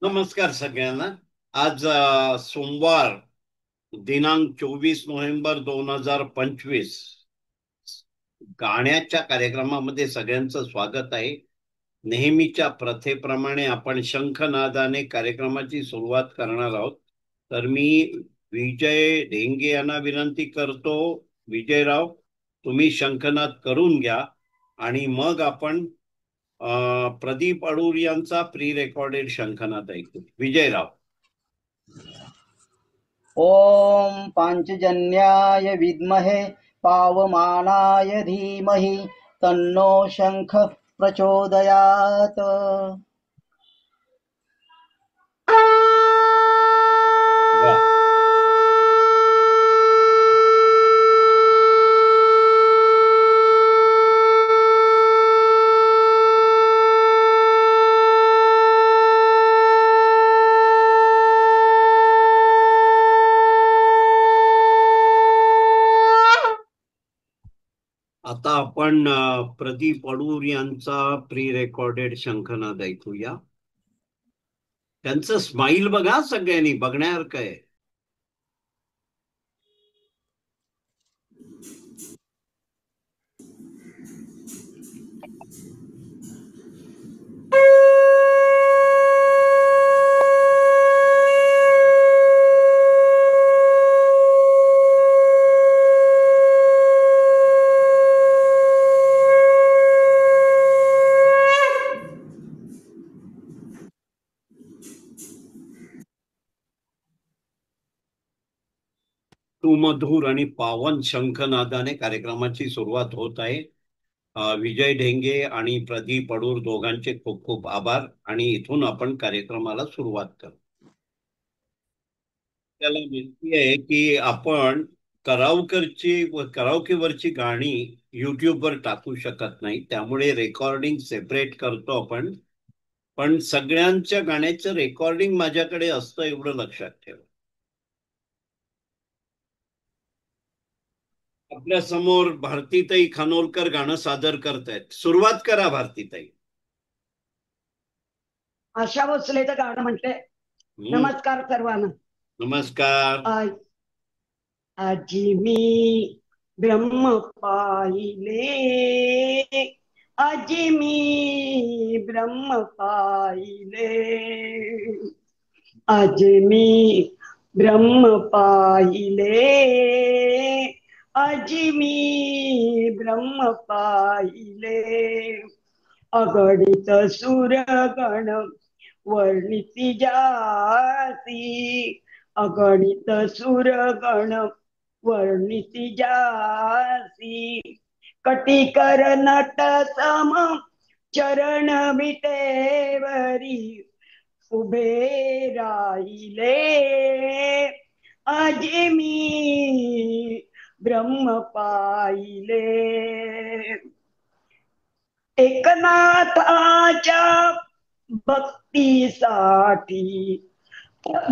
नमस्कार सगळ्यांना. आज सोमवार दिनांक 24 नोव्हेंबर 2025 गाण्याच्या कार्यक्रमामध्ये सगळ्यांचं स्वागत आहे. नेहमीच्या प्रथेप्रमाणे आपण शंखनादाने कार्यक्रमाची सुरुवात करणार आहोत. तर मी विजय ढेंगे यांना विनंती करतो, विजयराव तुम्ही शंखनाद करून घ्या आणि मग आपण प्रदीप अडूर यांचा प्री रेकॉर्डेड शंखनाद ऐकू. विजयराव. ओम पांचजन्याय विद्महे पावमानाय धीमहि तन्नो शंख प्रचोदयात। वाह. आता आपण प्रदीप अडूर यांचा प्री रेकॉर्डेड शंखनाद ऐकूया. त्यांचं स्माईल बघा, सगळ्यांनी बघण्यासारखं आहे. सुमधुर आणि पावन शंखनादाने कार्यक्रमाची सुरुवात होत आहे. विजय ढेंगे आणि प्रदीप अडूर दोघांचे खूप खूप आभार आणि इथून आपण कार्यक्रमाला सुरुवात करू. त्याला विनंती आहे की आपण कराओकेवरची गाणी युट्यूबवर टाकू शकत नाही, त्यामुळे रेकॉर्डिंग सेपरेट करतो आपण. पण सगळ्यांच्या गाण्याचं रेकॉर्डिंग माझ्याकडे असतं, एवढं लक्षात ठेवा. आपल्या समोर भारतीताई खानोलकर गाणं सादर करतायत. सुरुवात करा भारतीताई. आशा भोसलेचं गाणं म्हटलंय. नमस्कार सर्वांना. नमस्कार. आजी मी ब्रह्म पाहिले, आजी मी ब्रह्म पाहिले, आजी मी ब्रह्म पाहिले, आजी मी ब्रह्म पाहिले, अगणित सूरगण वर्णिती जाती, अगणित सूरगण वर्णिती जाती, कटिकर नट सम चरण विटेवरी उभे राहिले, आजी मी ब्रह्म पाहिले, एकनाथाच्या भक्तीसाठी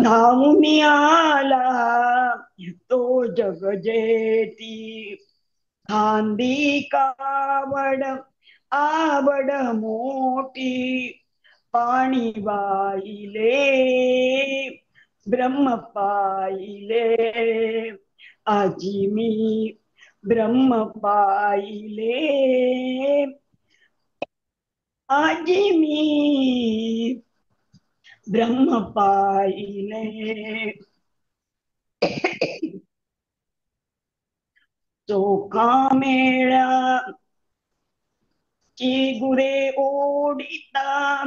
धावून आला तो जगजेती, खांदी कावड आवड मोठी, पाणी वाहिले ब्रह्म पाहिले, आजी मी ब्रह्म पाहिले, आजी मी ब्रह्म पाहिले, चोखा मेळा ची गुरे ओढिता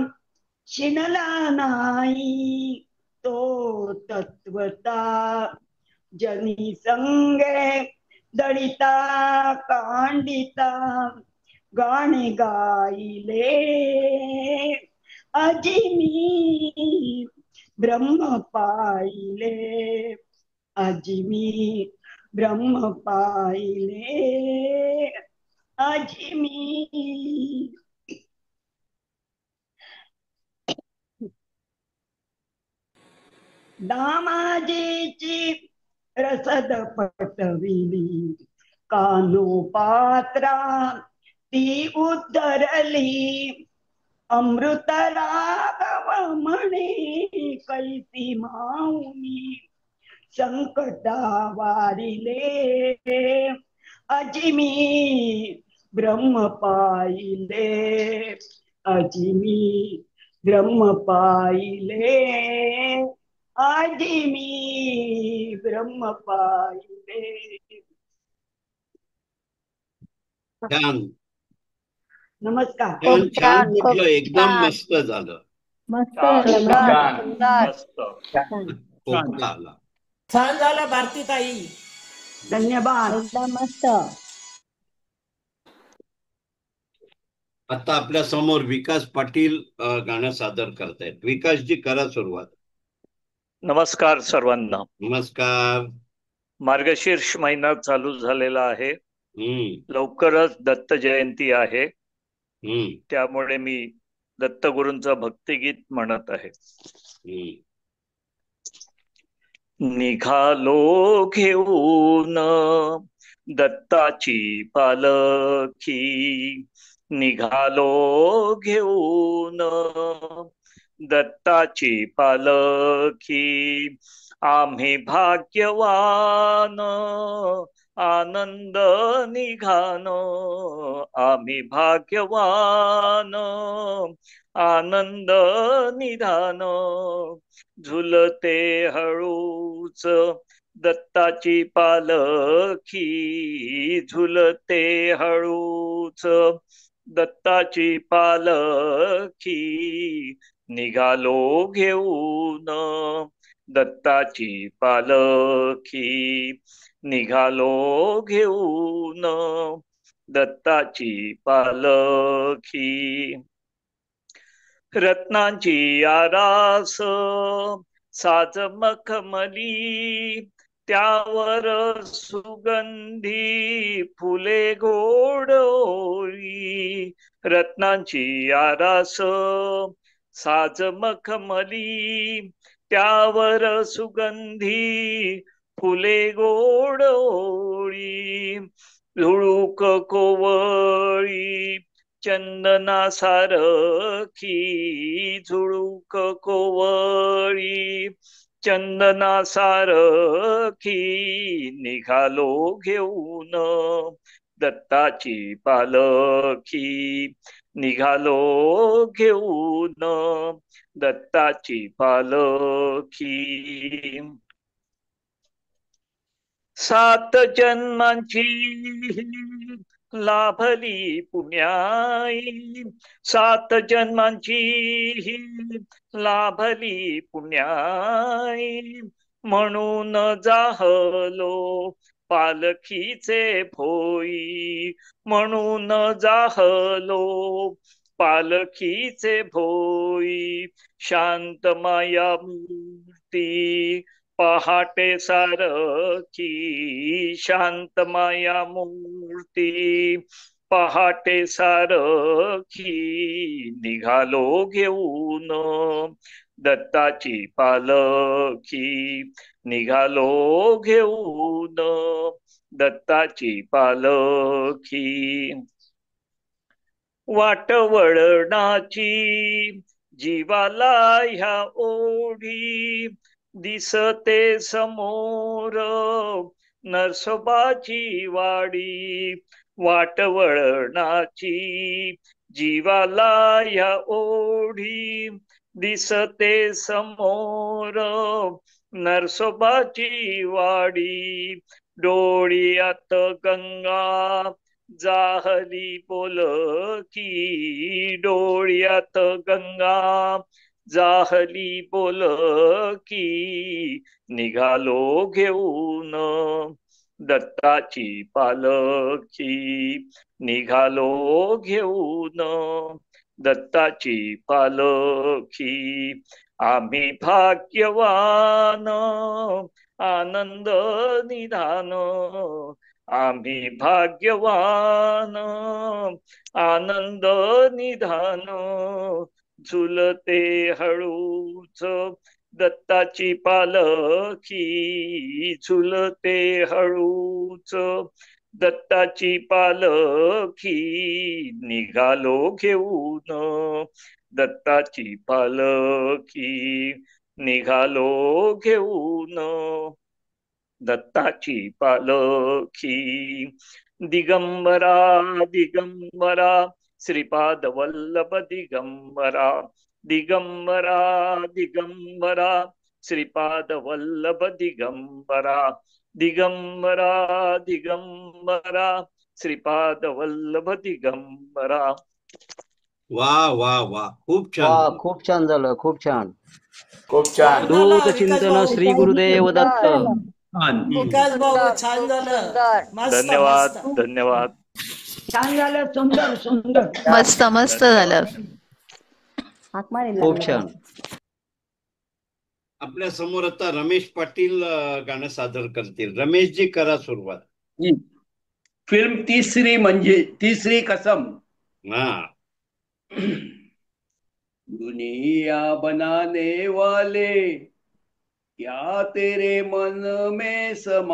शिनला नाही तो तत्वता, जनी संगे दळिता कांडिता गाणे गायले, आजी मी ब्रह्म पाहिले, आजी मी ब्रह्म पाहिले, आजी मी दामाजीची रसद पटविली, कानो पात्रा ती उद्धरली, अमृत राघव म्हणे कैसी माऊनी संकटा वारिले अजिमी ब्रह्म पाहिले अजिमी ब्रह्म पाहिले अजिमी ब्रह्म पाहिले. छान नमस्कार. छान छान खूप म्हटलं, एकदम छान. मस्त झालं. मस्त छान, सुंदर छान, सुंदर मस्त. पोपटा आला. छान झालं भारतीताई. धन्यवाद. एकदम मस्त. आता आपल्या समोर विकास पाटील गाणं सादर करतायत. विकासजी, करा सुरुवात. नमस्कार सर्वांना. नमस्कार. मार्गशीर्ष महिना चालू झालेला आहे. लवकरच दत्त जयंती आहे. त्यामुळे मी दत्तगुरूंचं भक्तिगीत म्हणत आहे. निघालो घेऊन दत्ताची पालखी, निघालो घेऊन दत्ताची पालखी, आम्ही भाग्यवान आनंद निघान, आम्ही भाग्यवान आनंद निधान, झुलते हळूच दत्ताची पालखी, झुलते हळूच दत्ताची पालखी, निघालो घेऊन दत्ताची पालखी, निघालो घेऊन दत्ताची पालखी. रत्नांची आरास साज मखमली, त्यावर सुगंधी फुले गोडोळी, रत्नांची आरास साज मखमली, त्यावर सुगंधी फुले गोडोळी, झुळूक कोवळी चंदना सारखी, झुळूक कोवळी चंदना सारखी, निघालो घेऊन दत्ताची पालखी, निघालो घेऊन दत्ताची पालखी. 7 जन्मांची लाभली पुण्याई, 7 जन्मांची लाभली पुण्याई, म्हणून जाहलो पालखीचे भोई, म्हणून जाहलो पालखीचे भोई, शांत माया मूर्ती पहाटे सारखी, शांत माया मूर्ती पहाटे सारखी, निघालो घेऊन दत्ताची पालखी, निघालो घेऊन दत्ताची पालखी. वाट वळणाची जीवाला ह्या ओढी, दिसते समोर नरसोबाची वाडी, वाट वळणाची जीवाला ह्या ओढी, दिसते समोर नरसोबाची वाडी, डोळ्यात गंगा जाहली बोलकी, डोळ्यात गंगा जाहली बोलकी, निघालो घेऊन दत्ताची पालखी, निघालो घेऊन दत्ताची पालखी, आम्ही भाग्यवान आनंद निधान, आम्ही भाग्यवान आनंद निधान, झुलते हळूच दत्ताची पालखी, झुलते हळूच दत्ताची पालखी, निघालो घेऊन दत्ताची पालखी, निघालो घेऊन दत्ताची पालखी. दिगंबरा दिगंबरा श्रीपाद वल्लभ दिगंबरा. दिगंबरा दिगंबरा श्रीपाद वल्लभ दिगंबरा. दिगंबरा दिगंबरा श्रीपाद वल्लभ दिगंबरा. वा वा वा, खूप वा, छान. खूप छान झालं, खूप छान. खूप छान. दूत चिंतन श्री गुरुदेव दत्त. विकास भाऊ छान झालं. मस्त धन्यवाद मस्त. धन्यवाद. छान झालं. सुंदर सुंदर. मस्त मस्त झालं. खूप छान. आपल्या समोर आता रमेश पाटील गाणं सादर करतील. रमेशजी, करा सुरुवात. फिल्म तीसरी म्हणजे तीसरी कसम. हा. दुनिया बनाने वाले क्या तेरे मन में समाई,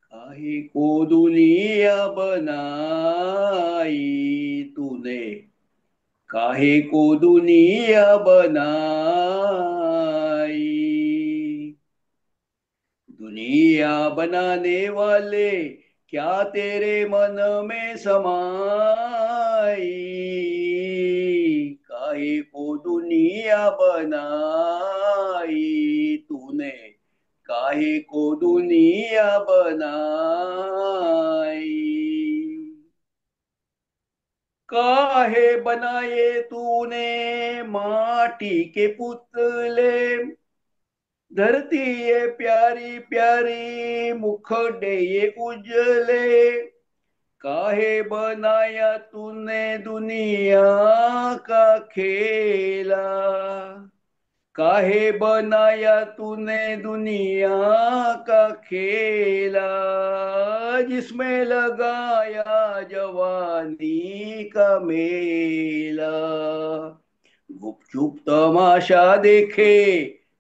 काहे को दुनिया बनाई तूने, काहे को दुनिया बनाई. दुनिया बनाने वाले क्या तेरे मन में समाई, काहे को दुनिया बनाई तूने, काहे को दुनिया बनाई. काहे बनाए तूने माटी के पुतले, धरती ये प्यारी प्यारी मुखड़े ये उजले, काहे बनाया तूने दुनिया का खेला, काहे बनाया तूने दुनिया का खेला, जिसमें लगाया जवानी का मेला. गुपचुप तमाशा देखे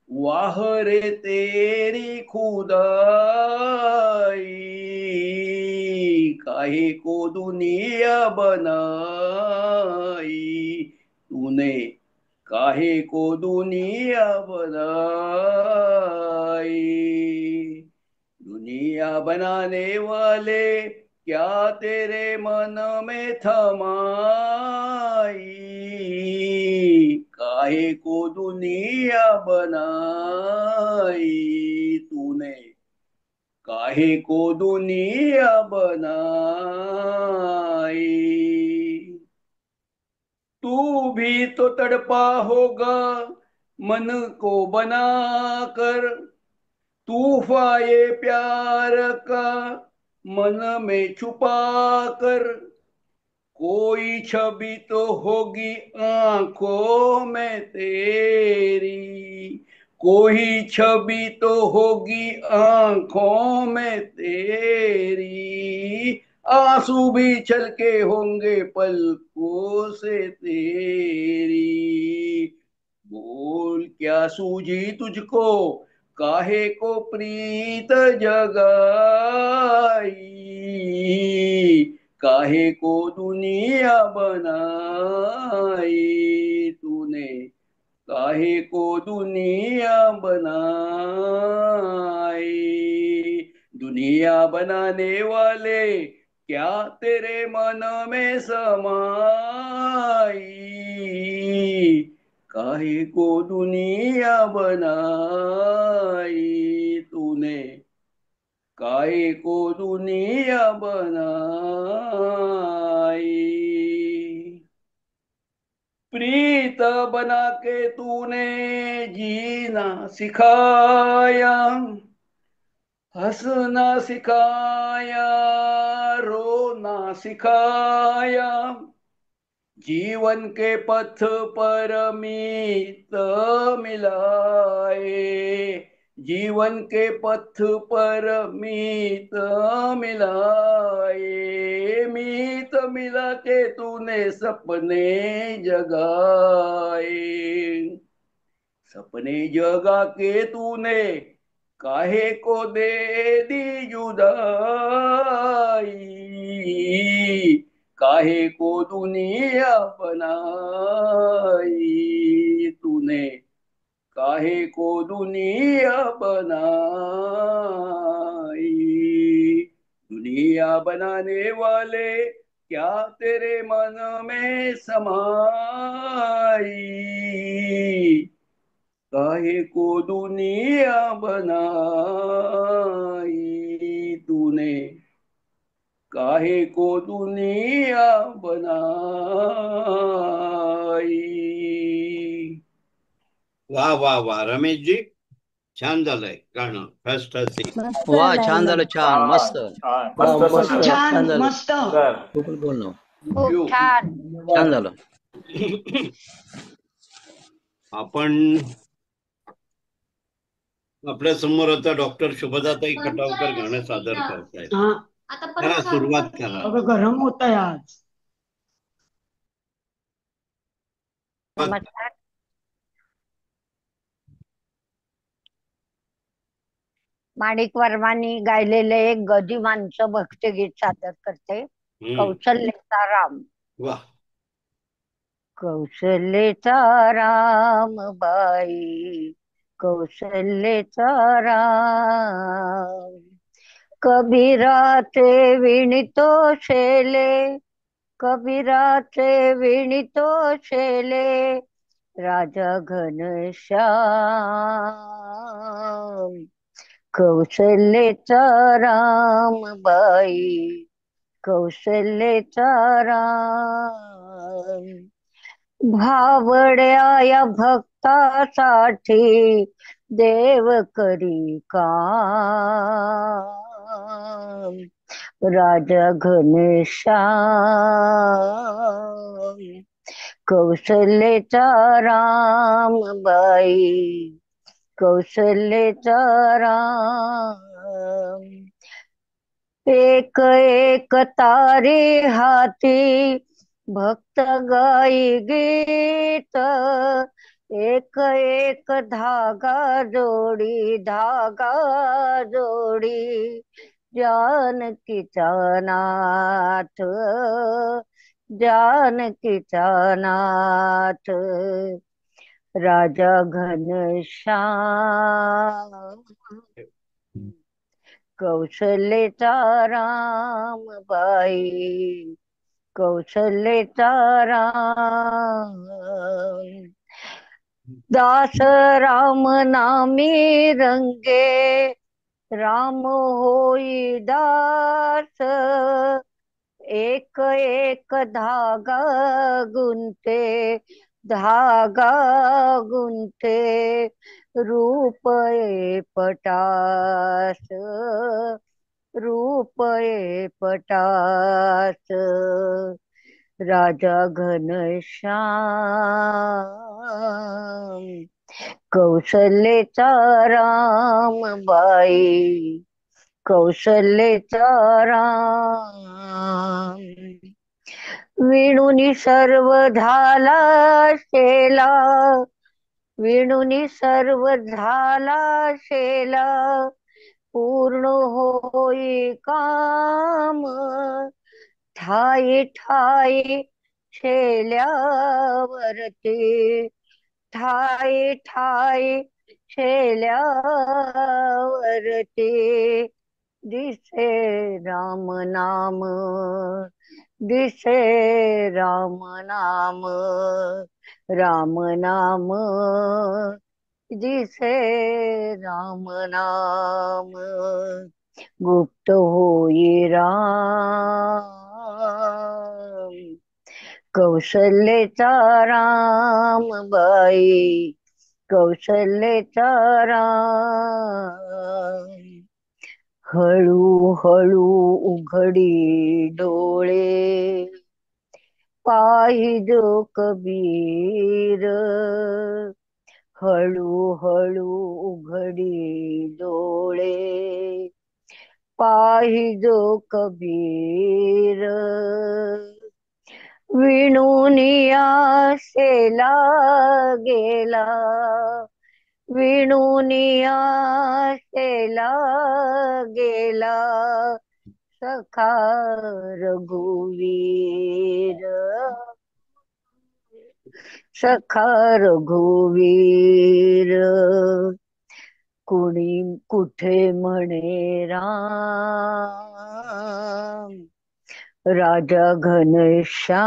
वाह रे तेरी खुदाई, काहे को दुनिया बनाई तूने, काहे को दुनिया बनाई. दुनिया बनाने वाले क्या तेरे मन में थमाई, काहे को दुनिया बनाई तूने, काहे को दुनिया बनाई. तू भी तो तड़पा होगा मन को बनाकर, तूफान ये प्यार का मन में छुपा कर, कोई छवि तो होगी आंखों में तेरी, कोई छवि तो होगी आंखों में तेरी, आंसू भी छलके होंगे पलकों से तेरी. बोल क्या सूझी तुझको, काहे को प्रीत जगाई, काहे को दुनिया बनाई तूने, काहे को दुनिया बनाई. दुनिया बनाने वाले क्या तेरे मन में समाई, काहे को दुनिया बनाई तूने, काहे को दुनिया बनाई. प्रीत बना के तूने जीना सिखाया, हंसना सिखाया, रोना सिखाया, जीवन के पथ पर मीत मिलाए, जीवन के पथ पर मीत मिलाए. मीत मिला के तूने सपने जगाए, सपने जगा के तूने काहे को दे दी जुदाई, काहे को दुनिया बनाई तूने, काहे को दुनिया बनाई। दुनिया बनाने वाले क्या तेरे मन में समाई, काहे को दुनिया बनाई तूने, काहे को दुनिया बनाई। वा वा वा रमेशजी, छान झालंय गाणं. फर्स्ट हसी. वा छान झालं, छान, मस्त. छान वा, मस्त मस्त. सुंदर छान छान झालं. मस्त. सुंदर. तू पण बोल ना. खूप छान. छान झालं. आपण आपल्या समोर आता डॉक्टर शुभदाताई खटावकर गाणं सादर करतायत. हा करा, सुरुवात करा. अगं गरम होत आहे आज. नमस्कार. माणिक वर्मांनी गायलेले एक गदी माणसं भक्तिगीत सादर करते. कौशल्याचा राम. वा. कौशल्याचा राम बाई, कौशल्याचा राम. कबीराचे विणितो शेले, कबीराचे विणितो शेले, राजा घनश्याम. कौशल्याचा राम बाई, कौशल्याचा राम. भावड्या या भक्तासाठी देव करी काम, राजा घनश्याम. कौशल्याचा राम बाई, कौशल्याचा राम. एक एक तारी हाती भक्त गाई गीत, एक एक धागा जोडी, धागा जोडी, जानकीचा नाथ, जानकीचा नाथ, राजा घनश्याम. कौशल्याचा राम बाई, कौशल्याचा राम. दास राम नामी रंगे, राम होई दास, एक एक धागा गुंते, धागा गुंते, रूप पटास, रूप पटास, राजा घनश्याम. कौशल्याचा राम बाई, कौशल्याचा राम. विणुनी सर्व झाला शेला, विणुनी सर्व झाला शेला, पूर्ण होई काम, ठाई ठाई शेल्यावरती, ठाई ठाई शेल्यावरती, दिसे राम नाम, दिसे राम नाम, राम नाम, दिसे राम नाम. गुप्त होई राम, कौशल्याचा राम बाई, कौशल्याचा राम. हळू हळू उघडी डोळे, पाहिजो कबीर, हळू हळू उघडी डोळे, पाहिजो कबीर. विणुनिया शेला गेला, विणुनिया शेला गेला, सखा रघुवीर सखा रघुवीर कुणी कुठे म्हणे राम राजा घनश्याम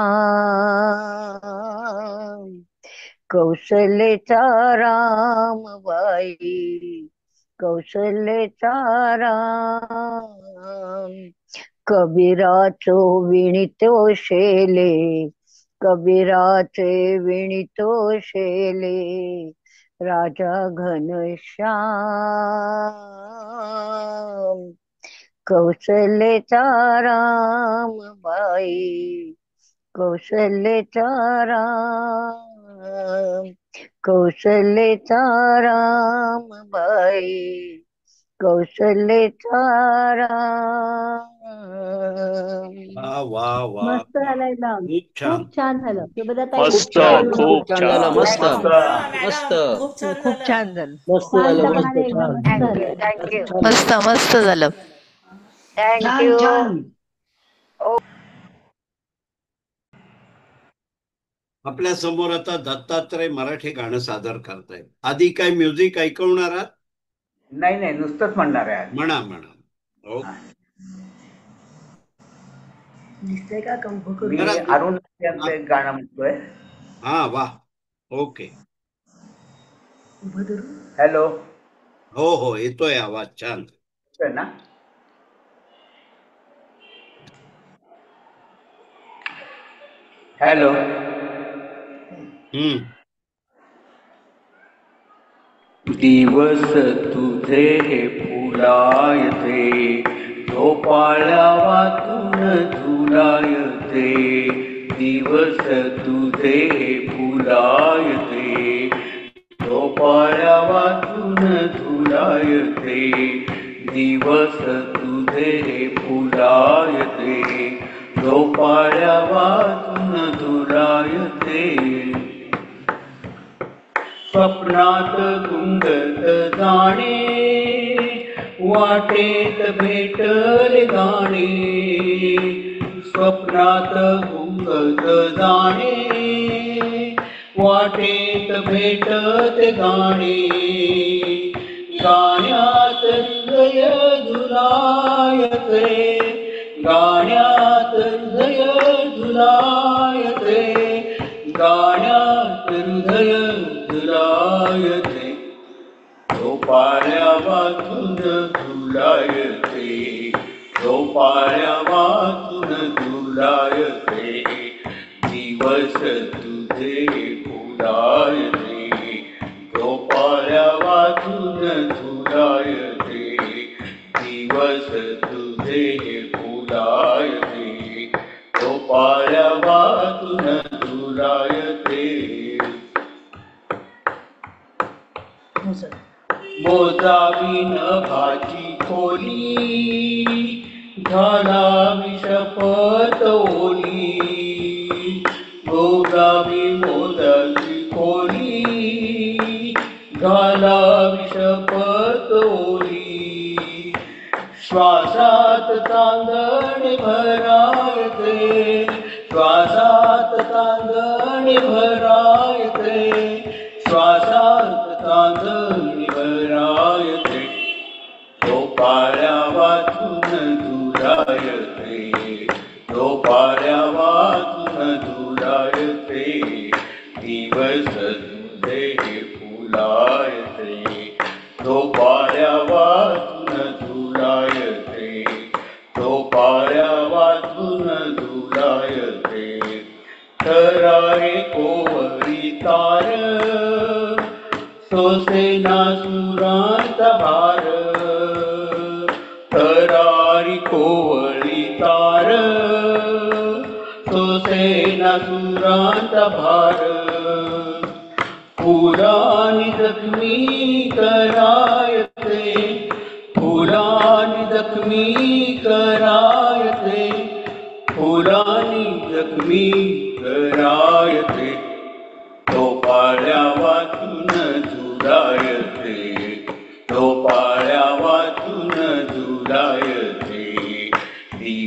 कौशलेचा राम बाई कौशलेचा राम कबीराचो विणितो शेले कबीराचे विणितो शेले राजा घनश्याम कौशलेचा राम बाई कौशलेचा राम कौशलेचा राम बाई कौशलेचा राम. वा वा वा मस्त झालं एकदम. खूप छान. खूप छान झालं. शुभदाताई, मस्त, खूप छान. खूप छान झालं. छान. मस्त मस्त खूप छान झालं. मस्त झालं शांतपणाने मस्त एकदम छान मस्त झालं. थँक्यू मस्त मस्त झालं. छान थँक्यू. छान. आपल्या समोर आता दत्तात्रय मराठी गाणं सादर करतायत. आधी काय म्युझिक ऐकवणार आहात? नाही नाही, नुसतंच म्हणणार आहे आज. म्हणा म्हणा. हो दिसतंय का कंप करू? मी जरा- अरुण यांचं एक गाणं म्हणतोय. हा वा ओके. उभं धरू. हॅलो, हो हो येतोय आवाज छान. येतोय ना? हॅलो. दिवस तुझे फुलायते झोपाळ्या वाचून झुलायते. दिवस तुझे फुलायते झोपाळ्या वाचून झुलायते. दिवस तुझे फुलायते झोपाळ्या वाचून झुलायते. स्वप्नात गुंगत जाणे वाटेत भेटले गाणे. स्वप्नात गुंगत जाणे वाटेत भेटत गाणे. गाण्यात हृदय झुलायते गाण्यात हृदय झुलायते. गाण्यात हृदय झुलायते झोपाळ्या वाचून झुलायते. झोपाळ्या वाचून झुलायते. दिवस तुझे फुलायते झोपाळ्या वाचून झुलायते. दिवस तुझे फुलायते झोपाळ्या वाचून झुलायते. मोजावी नभाची खोली घालावी शपथ ओली. मोजावी मोजाची खोली घालावी शपथ ओली. श्वासात चांदण भरायते श्वासात चांदण भरायते. श्वासात चांदण भरायते झोपाळ्या वाचून झुलायते. झोपाळ्या वाचून झुलायते. दिवस तुझे फुलायते झोपाळ्या वाचून झुलायते. झोपाळ्या वाचून झुलायते. थरारे कोवरी तार सोसेना सुरांचा भार. थरारी कोवळी तार सोसेना सुरांचा भार. फुलानी जखमी करायते फुलानी जखमी करायते. फुलानी जखमी करायते झोपाळ्या वाचून झुलायते. झोपाळ्या वाचून झुलायते.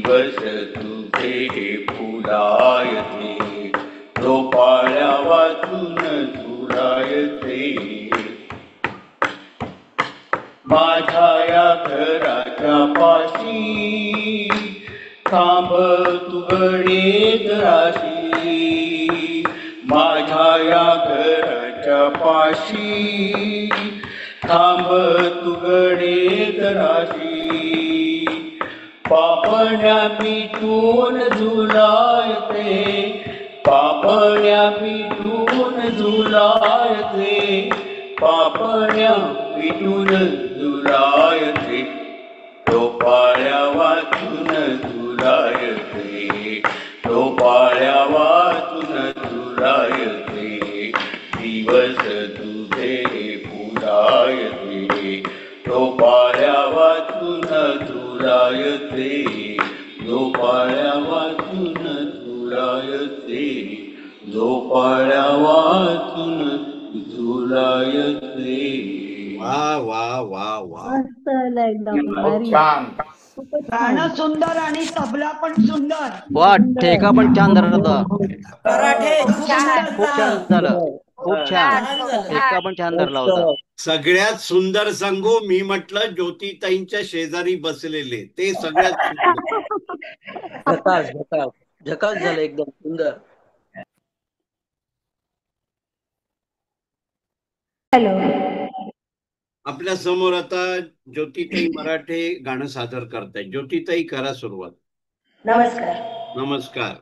दिवस तुझे फुलायचे झोपाळ्या वाचून झुलायचे माझ्या या घराच्या पाशी थांब तू गणित राशी माझ्या या घराच्या पाशी थांब तू गणित राशी पापण्या पिटून झुलायचे पापण्या पिटून झुलायचे पापण्या पिटून झुलायचे झोपाळ्या वाचून झुलायचे झोपाळ्या वाचून झुलायचे दिवस तुझे फुलायचे झोपाळ्या वाचून झुलायचे झोपाळ्या वाचून झुलायचे झोपाळ्या वाचून झुलायचे. वा वा वा वा छान. गाणं सुंदर आणि तबला पण सुंदर. वा ठेका पण छान धरला होता. खूप सुंदर खूप छान झालं. खूप छान. ठेका पण छान धरला होता. सगळ्यात सुंदर सांगू मी म्हटलं ज्योतिताईंच्या शेजारी बसलेले ते सगळ्यात सुंदर. झकास झकास झकास झालं एकदम सुंदर. हॅलो. आपल्या समोर आता ज्योतिताई मराठे गाणं सादर करतायत. ज्योतिताई करा सुरुवात. नमस्कार. नमस्कार.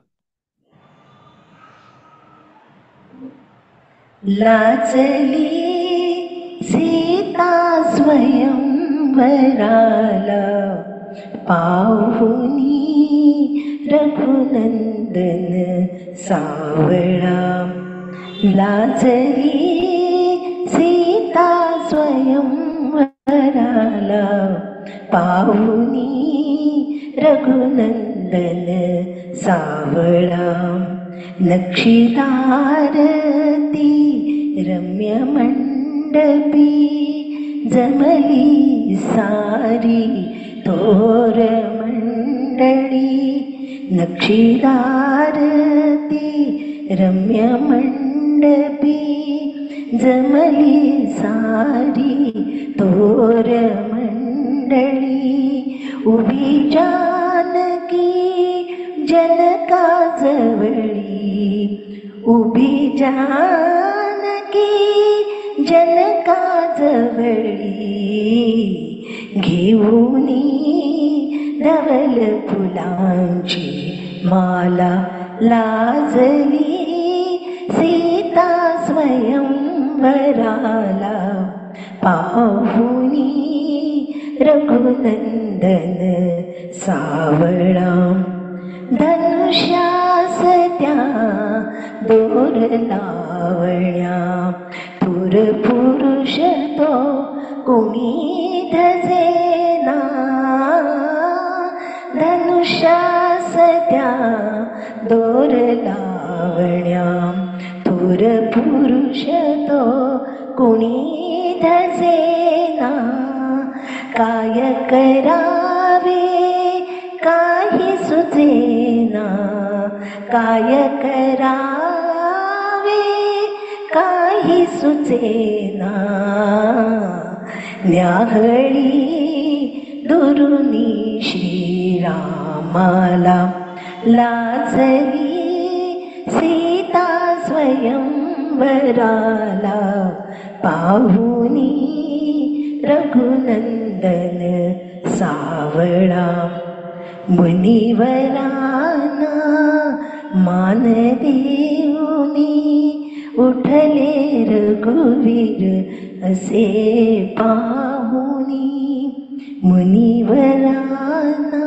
लाजली सीता स्वयंवराला पाहुनी रघुनंदन सावळा लाजली सीता स्वयंवराला पाहुनी रघुनंदन सावळा नक्षीदार ती रम्य मंडपी जमली सारी थोर मंडळी नक्षीदार ती रम्य मंडपी जमली सारी थोर मंडळी उभी जानकी जनकाजवळी उभी जानकी जनकाजवळी घेऊनी धवल फुलांची माला लाजली सीता स्वयंवराला पाहुनी रघुनंदन सावळा धनुष्यास त्या दोर लावण्या थोर पुरुष तो कोणी धजेना धनुष्यास त्या दोर लावण्या थोर पुरुष तो कोणी धजेना काय करावे काही सुचेना काय करावे काही सुचेना न्याहळी दुरुनी श्रीरामाला लाजली सीता स्वयंवराला पाहुनी रघुनंदन सावळा मुनिवराना मान देऊनी उठले रघुवीर असे पाहुनी मुनिवराना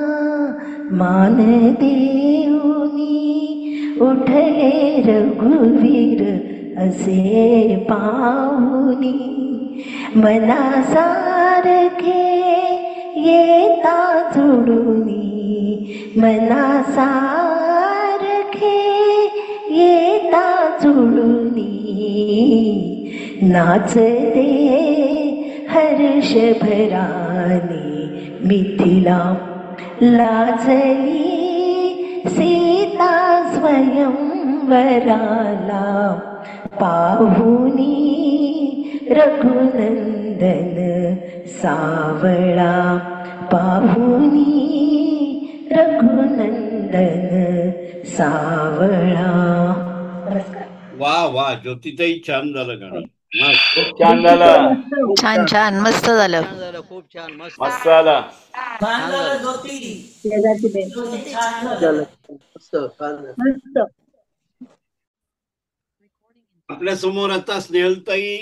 मान देऊनी उठले रघुवीर असे पाहुनी मनासारखे येता जोडुनी मनासारखे येता जोडुनी नाचते हर्ष भराने मिथिला लाजली सीता स्वयंवराला पाहुनी रघुनंदन सावळा पाहुनी रघुनंदन सावळा. वा वा ज्योतिताई, छान झालं गाणं. मस्त. छान झालं. छान छान मस्त झालं. छान झालं, खूप छान, मस्त मस्त झालं. छान झालं. झालं. मस्त छान झालं. मस्त. आपल्या समोर आता स्नेहलताई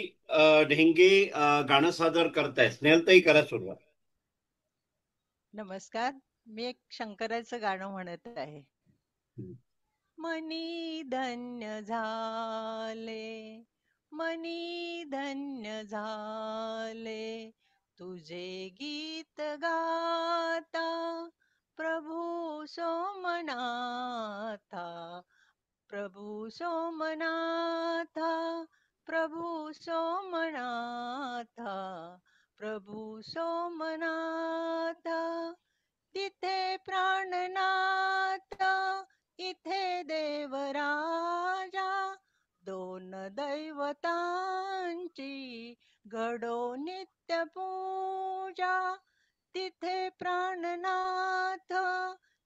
ढेंगे गाणं सादर करताय. स्नेहलताई, करा सुरुवात. नमस्कार, मी एक शंकराचं गाणं म्हणत आहे. मनी धन्य झाले, मनी धन्य झाले, तुझे गीत गाता प्रभू सोमनाथा, प्रभू सोमनाथा, प्रभू सोमनाथा, प्रभू सोमनाथा. तिथे प्राणनाथ, इथे देवराजा, दोन दैवतांची घडो नित्य पूजा. तिथे प्राणनाथ,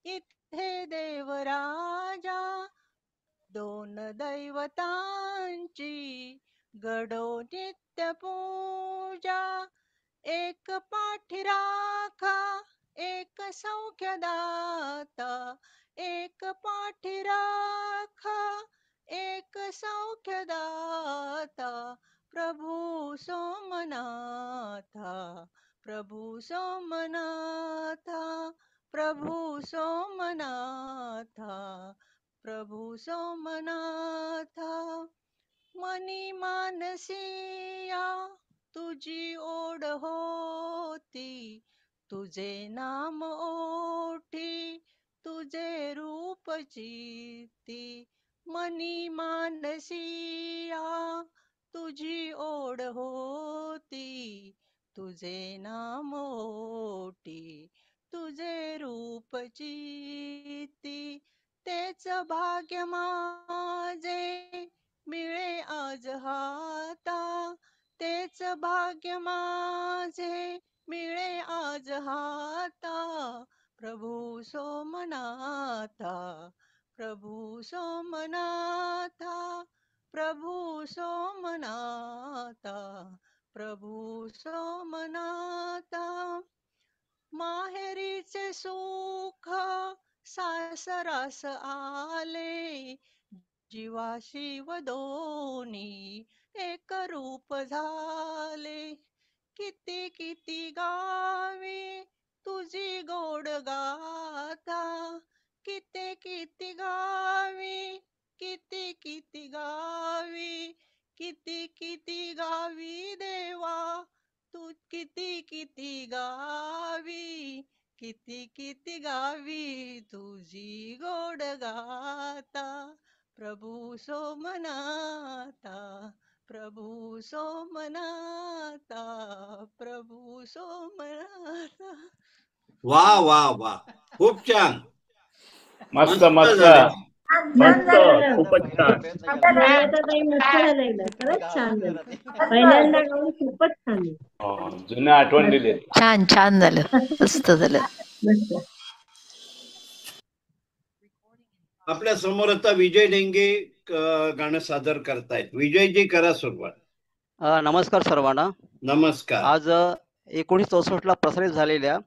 इथे देवराजा, दोन दैवतांची घडो नित्य पूजा. एक पाठीराखा, एक सौख्यदाता, एक पाठीराखा, एक सौख्यदाता, प्रभू सोमनाथा, प्रभू सोमनाथा, प्रभू सोमनाथा, प्रभू सोमनाथा. मनी मानसिया तुझी ओढ होती, तुझे नाम ओठी, तुझे रूप चित्ती. मनी मानसिया तुझी ओढ होती, तुझे नाम ओठी, तुझे रूप चित्ती. तेच भाग्य माझे मिळे आज हाता, तेच भाग्य माझे मिळे आज हाता, प्रभू सोमनाथा, प्रभू सोमनाथा, प्रभू सोमनाथा, प्रभू सोमनाथा. माहेरीचे सुख सासरास आले, जीवाशी व दोन्ही एक रूप झाले. किती किती गावी तुझी गोड गाथा, किती किती गावी, किती किती गावी, किती किती गावी देवा, तू किती किती गावी, किती किती गावी तुझी गोड गाथा, प्रभू सोमनाथा, प्रभू सोमनाथा, प्रभू सोमनाथा. वा वा वा, खूप छान. मस्त मस्त झालं. मस्त, खूपच छान. स्नेहलताई, मस्त झालंय ना, खरंच छान झालं. पहिल्यांदा गाऊन खूपच छान झालं. जुन्या आठवण दिली. छान छान झालं, मस्त झालं. मस्त. आपल्या समोर आता विजय ढेंगे गाणं सादर करतायत. विजयजी, करा सुरुवात. नमस्कार सर्वांना. नमस्कार. आज 1964 प्रसारित झालेल्या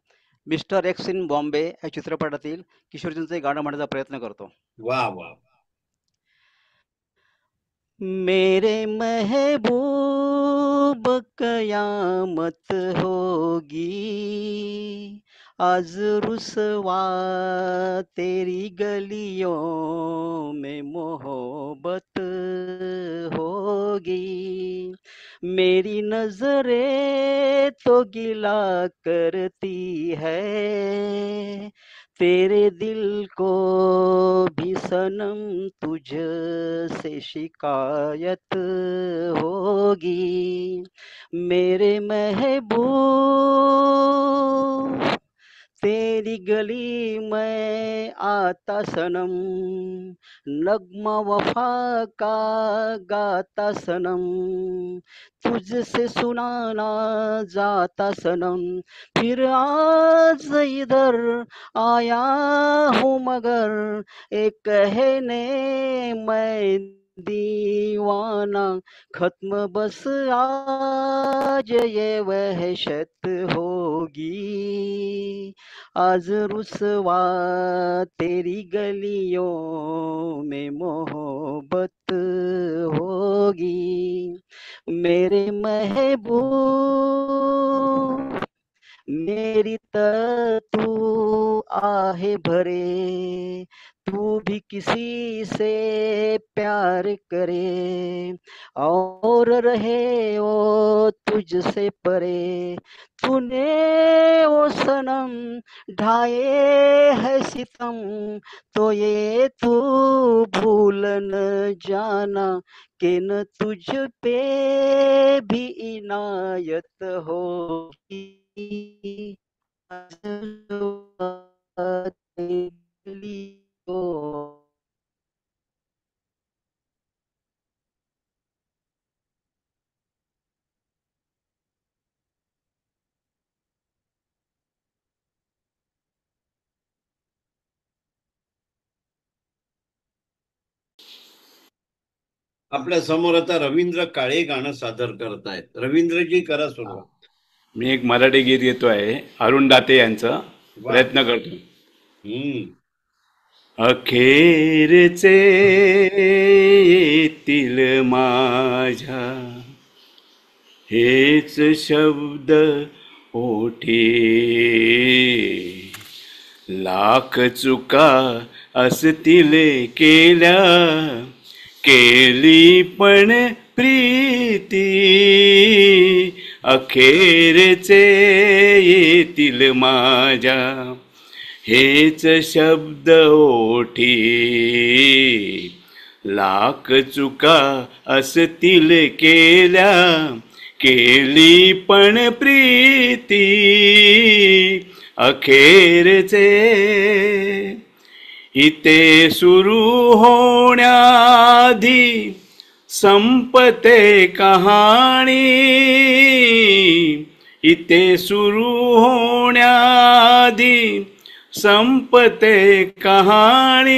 मिस्टर एक्स इन बॉम्बे या चित्रपटातील किशोरजींचे गाणं म्हणण्याचा प्रयत्न करतो. वा वा. मेरे महबूब कयामत होगी, आज रुसवा तेरी गलियों में मोहब्बत होगी. मेरी नजरें तो गिला करती है, तेरे दिल को भी सनम तुझसे शिकायत होगी. मेरे महबूब तेरी गली में आता सनम, नगमा वफा का गाता सनम, तुझसे सुनाना जाता सनम, फिर आज इधर आया हूँ मगर एक कहने मैं दीवाना, खत्म बस आज ये वहशत होगी, आज रुसवा तेरी गलियों में मोहब्बत होगी। मेरे महबूब मेरी तरह तू आहे भरे, तू भी किसी से प्यार करे और रहे वो तुझसे परे, तूने वो सनम ढाए है सितम, तो ये तू भूल न जाना कि न तुझ पे भी इनायत होगी। आपल्या समोर आता रवींद्र काळे गाणं सादर करतायत. रवींद्रजी करा सुरुवात. मी एक मराठी गीत घेतो आहे, अरुण दाते यांचं, प्रयत्न करतो. अखेरचे येतील माझ्या हेच शब्द ओठी, लाख चुका असतील केल्या, केली पण प्रीती, अखेरचे येतील माझ्या हेच शब्द ओठी, लाख चुका असतील केल्या, केली पण प्रीती, अखेरचे इथे सुरू होण्याआधी संपते कहाणी, इथे सुरू होण्याआधी संपते कहाणी,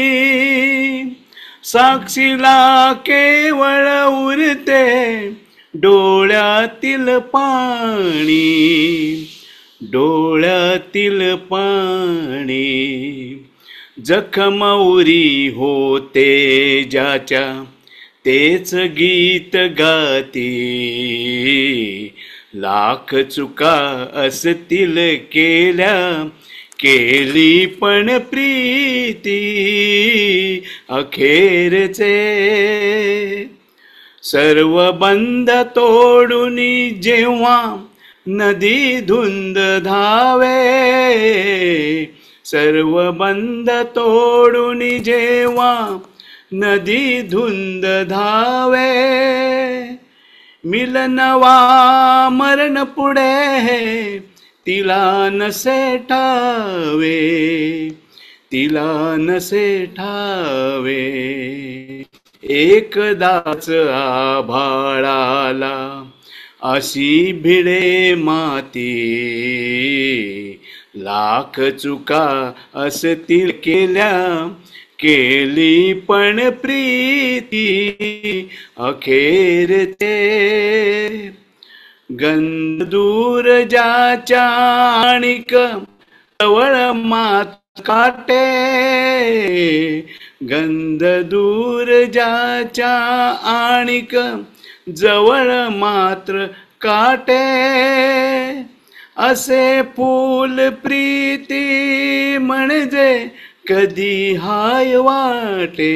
साक्षीला केवळ उरते डोळ्यातील पाणी, डोळ्यातील पाणी, जखम उरी होते ज्याच्या तेच गीत गाती, लाख चुका असतील केल्या, केली पण प्रीती, अखेरचे सर्व बंध तोडून जेव्हा नदी धुंद धावे, सर्व बंध तोडून जेव्हा नदी धुंद धावे, मिलनवा मरण पुढे तिला नसे ठावे, तिला नसे ठावे, एकदाच आभाळाला अशी भिडे माती, लाख चुका असतील केल्या, केली पण प्रीती, अखेरचे गंध दूर ज्याच्या आणिक जवळ मात काटे, गंध दूर ज्याच्या आणिक जवळ मात्र काटे, असे फूल प्रीती म्हणजे कधी हाय वाटे,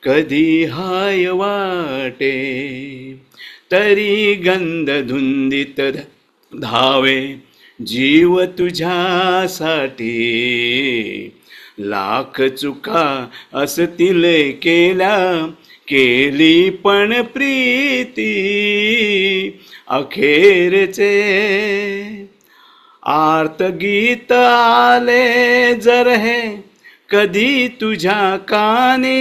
कधी हाय वाटे, तरी गंध धुंदीत धावे जीव तुझ्यासाठी, लाख चुका असतील केल्या, केली पण प्रीती, अखेरचे आर्त गीत आले जर हे कधी तुझ्या कानी,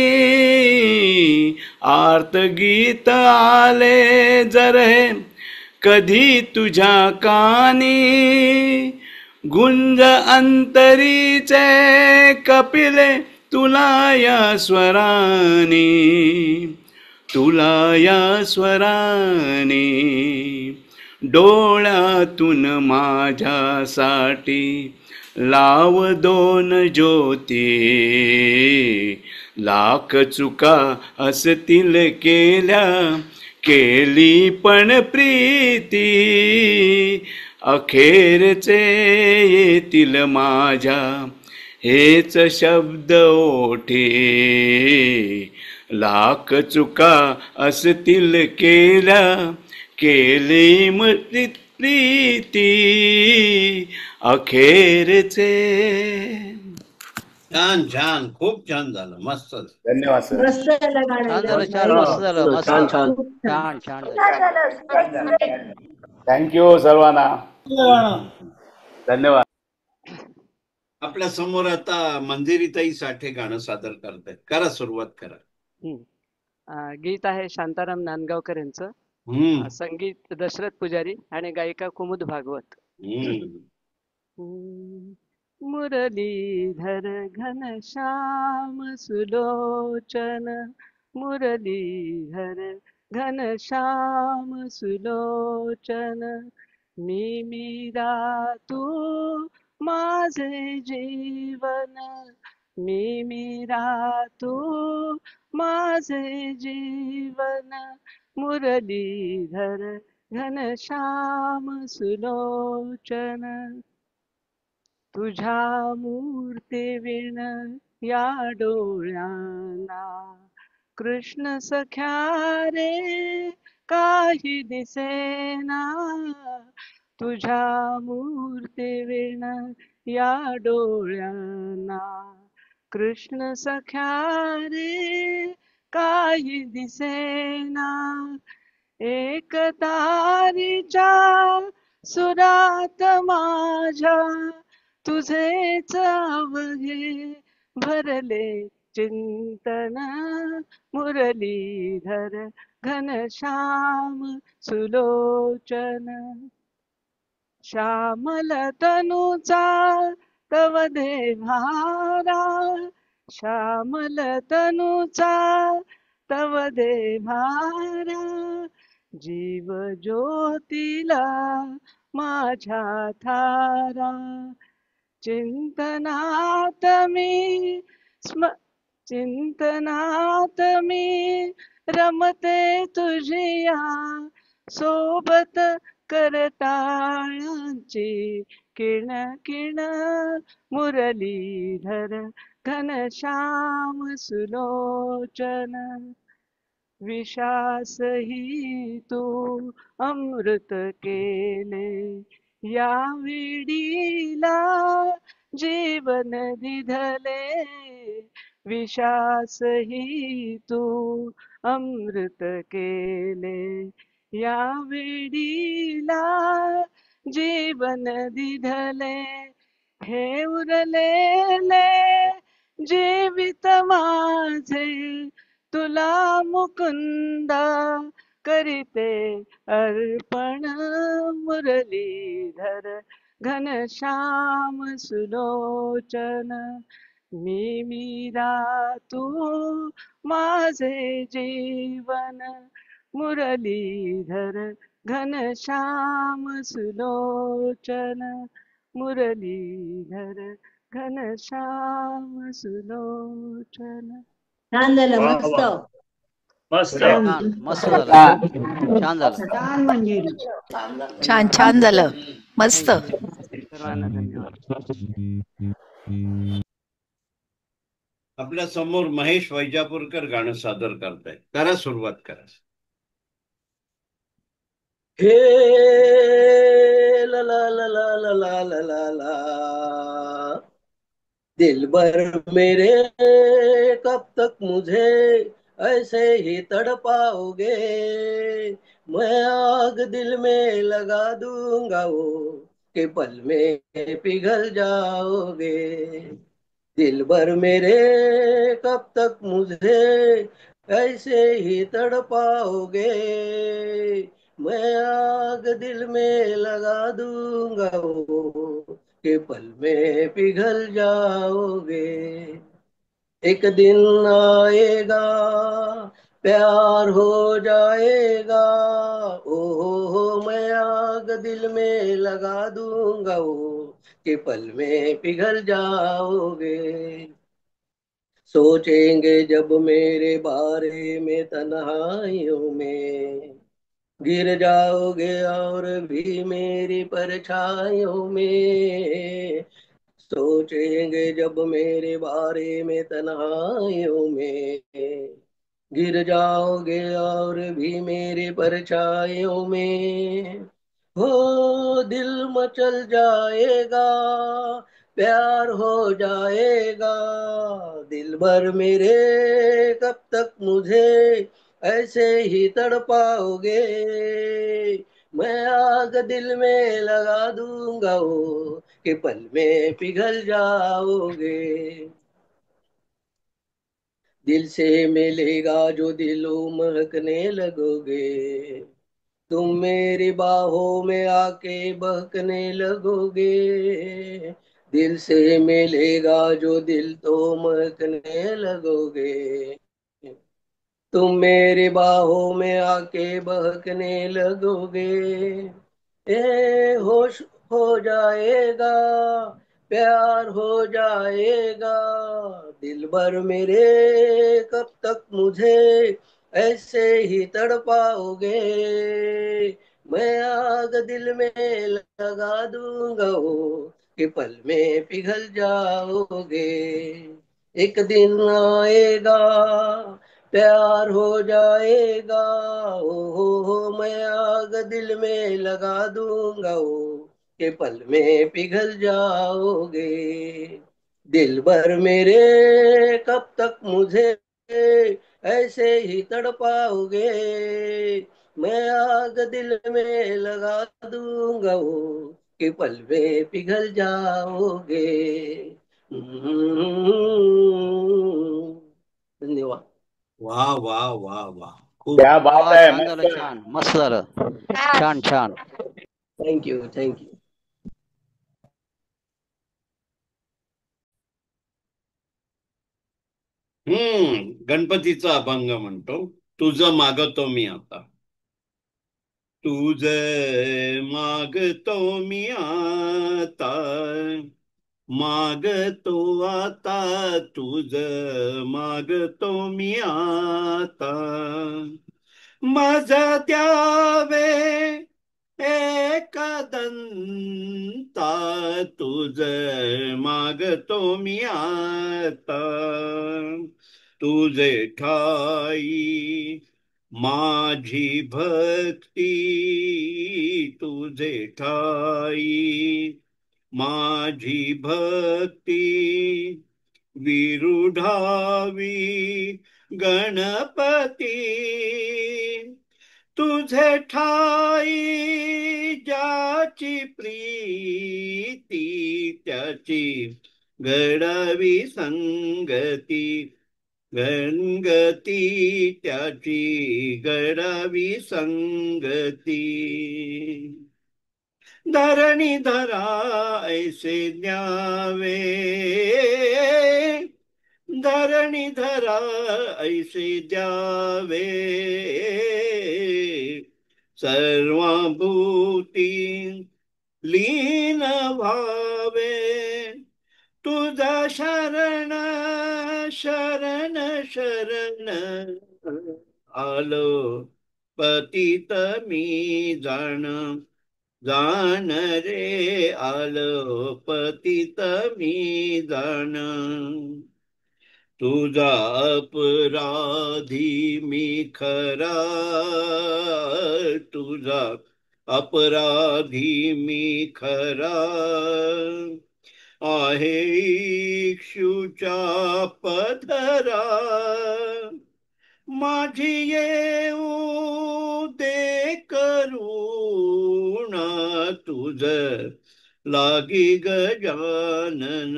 आर्त गीत आले जर हे कधी तुझ्या कानी, गुंज अंतरीचे कपिले तुला या स्वरानी, तुला या स्वरानी. डोळ्यातून माझ्यासाठी लाव दोन ज्योती, लाख चुका असतील केल्या केली पण प्रीती, अखेरचे येतील माझ्या हेच शब्द ओठे, लाख चुका असतील केल्या केली प्रीती, अखेरचे. छान छान, खूप छान झालं, मस्त. धन्यवाद सर. मस्त झालं गाणं छान झालं, एकदम. छान, मस्त झालं, मस्त. छान छान खूप छान. छान छान झालं. थँक्यू सर्वांना, धन्यवाद. आपल्या समोर आता मंजिरीताई साठे गाणं सादर करतायत. करा, सुरुवात करा. गीत आहे शांताराम नांदगावकर यांचं, संगीत दशरथ पुजारी आणि गायिका कुमुद भागवत. मुरलीधर घनश्याम सुलोचन, मुरलीधर घनश्याम सुलोचन, मी मीरा तू माझे जीवन, मी मीरा तू माझे जीवन, मुरलीधर घनश्याम सुलोचन. तुझ्या मूर्ती विण या डोळ्यांना कृष्ण सख्या रे काही दिसेना, तुझ्या मूर्ती विण या डोळ्यांना कृष्ण सख्या रे काही दिसेना. एक तारीच्या सुरात माझ्या तुझेच अवघे भरले चिंतन, मुरलीधर घनश्याम सुलोचन. श्यामल तनुचा तव देव्हारा, श्यामल तनुचा तव देव्हारा, जीव ज्योतीला माझ्या थारा. चिंतनात मी चिंतनात मी रमते तुझिया, सोबत करताळांची किण किण, मुरलीधर घनश्याम सुलोचन. विश्वासही तू अमृत केले या विडीला जीवन दिधले, विश्वासही तू अमृत केले या विडीला जीवन दिधले. हे उरलेले जीवित माझे तुला मुकुंदा करीते अर्पण, मुरलीधर घनश्याम सुलोचन. मी मीरा तू माझे जीवन, मुरलीधर घनश्याम सुलोचन, मुरलीधर घनश्याम सुलोचन. छान झालं, मस्त मस्त छान. मस्त झालं, छान झालं. छान मंजिरी. छान छान झालं, मस्त. सर्वांना धन्यवाद. आपल्या समोर महेश वैजापूरकर गाणं सादर करतायत. करा, सुरुवात करा. हे ला ला ला ला ला ला ला ला ला, दिल भर मेरे कब तक मुझे ऐसे ही तड़पाओगे, मैं आग दिल में लगा दूंगा वो कि पल में पिघल जाओगे। दिल भर मेरे कब तक मुझे ऐसे ही तड़पाओगे। मैं आग दिल में लगा दूंगा वो, कि पल में पिघल जाओगे। एक दिन आएगा प्यार हो जाएगा, ओ हो मैं आग दिल में लगा दूंगा वो, कि पल में पिघल जाओगे। सोचेंगे जब मेरे बारे में तन्हाइयों में, गिर जाओगे और भी मेरी परछाइयों में। सोचेंगे जब मेरे बारे में तन्हाइयों में, गिर जाओगे और भी मेरी परछाइयों में। हो दिल मचल जाएगा, प्यार हो जाएगा। दिल भर मेरे कब तक मुझे ऐसे ही तड़पाओगे। मैं आग दिल में लगा दूंगा वो, कि पल में पिघल जाओगे। दिल से मिलेगा जो दिलों महकने लगोगे, तुम मेरी बाहों में आके बहकने लगोगे। दिल से मिलेगा जो दिल तो महकने लगोगे, तुम मेरी बाहों में आके बहकने लगोगे। ए होश हो जाएगा, प्यार हो जाएगा। दिल भर मेरे कब तक मुझे ऐसे ही तड़पाओगे। मैं आग दिल में लगा दूंगा वो, कि पल में पिघल जाओगे। एक दिन आएगा प्यार हो जाएगा, हो मैं आग दिल में लगा दूंगा वो, के पल में पिघल जाओगे। दिल भर मेरे कब तक मुझे ऐसे ही तड़पाओगे। मैं आग दिल में लगा दूंगा वो, कि पल में पिघल जाओगे। धन्यवाद। वाह वाह वाह वाह, खूप क्या बात वा आहे, छान झालं, मस्त. छान मस्त झालं. छान छान. Thank you thank you. गणपतीचा अभंग म्हणतो. तुझं मागतो मी आता. तुझ मागतो मी आता, मागतो आता, तुझ मागतो मी आता. माझा द्यावे एकदंता, तुझ मागतो मी आता. तुझे ठाई माझी भक्ती, तुझे ठाई माझी भक्ती. विरुढावी गणपती, तुझे ठाई ज्याची प्रीती, त्याची घडावी संगती. गणगती त्याची घडावी संगती. धरणी धरा ऐसे न्यावे, धरणी धरा ऐसे द्यावे. सर्वभूती लीन व्हावे, तुझा शरण शरण शरण. आलो पतित मी जाण, जाण रे आलो पतित मी जाण. तुझा अपराधी मी खरा, तुझा अपराधी मी खरा. आहे इक्षुच्या पदरा, माझी येऊ दे करुणा. तुझ लागी गजानन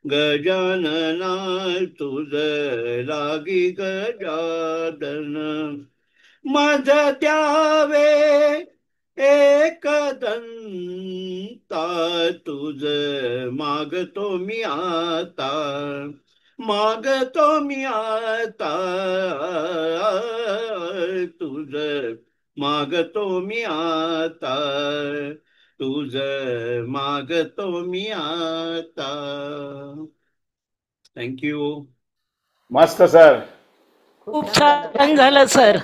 गजानना तुझ लागी गजानन मज द्यावे एकदंता तुझ मागतो मी आता मागतो मी आता तुझ मागतो मी आता तुझ मागतो मी आता. थँक्यू. मस्त सर. खूप छान झालं सर.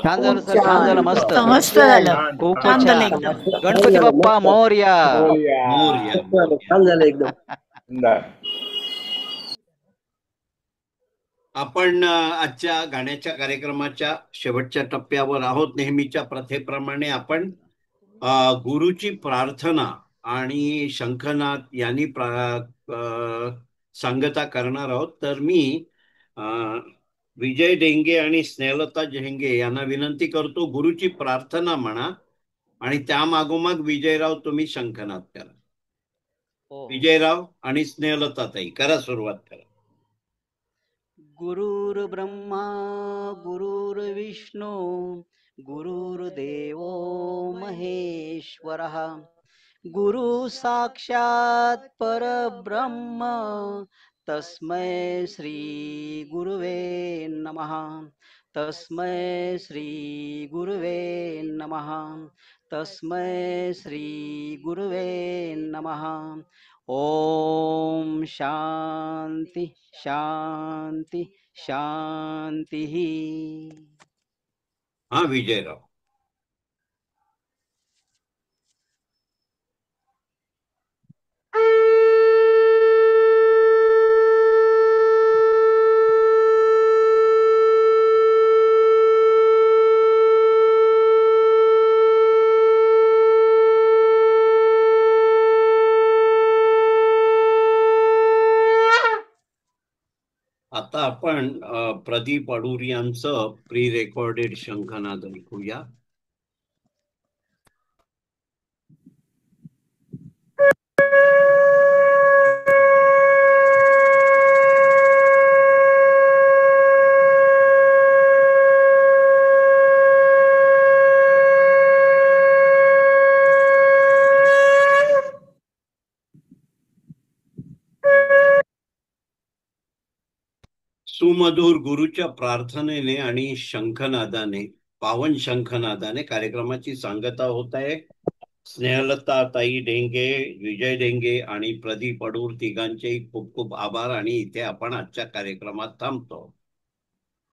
छान झालं सर, छान झालं, मस्त मस्त झालं. खूपच छान झालं छान. एकदम. गणपती बाप्पा मोरया. मोरया. छान झालं एकदम. सुंदर. आपण आजच्या गाण्याच्या कार्यक्रमाच्या शेवटच्या टप्प्यावर आहोत. नेहमीच्या प्रथेप्रमाणे आपण गुरुची प्रार्थना आणि शंखनाद यांनी सांगता करणार आहोत. तर मी विजय डेंगे आणि स्नेहलता झेंगे यांना विनंती करतो, गुरुची प्रार्थना म्हणा आणि त्या मागोमाग विजयराव तुम्ही शंखनाद करा. विजयराव आणि स्नेहलता ताई करा, सुरुवात करा. गुरुर्ब्रह्मा गुरुर्विष्णू गुरुर्देवो महेश्वरः गुरु साक्षात परब्रह्म तस्मै श्री गुरुवे नमः. तस्मै श्री गुरुवे नमः. तस्मै श्री गुरुवे नमः. ओम शांती शांती शांती. हा विजयराव. आता आपण प्रदीप अडूर यांचं प्री रेकॉर्डेड शंखनाद ऐकूया. सुमधुर गुरुच्या प्रार्थनेने आणि शंखनादाने, पावन शंखनादाने कार्यक्रमाची सांगता होत आहे. स्नेहलता ताई डेंगे, विजय डेंगे आणि प्रदीप अडूर तिघांचेही खूप खूप आभार. आणि इथे आपण आजच्या कार्यक्रमात थांबतो.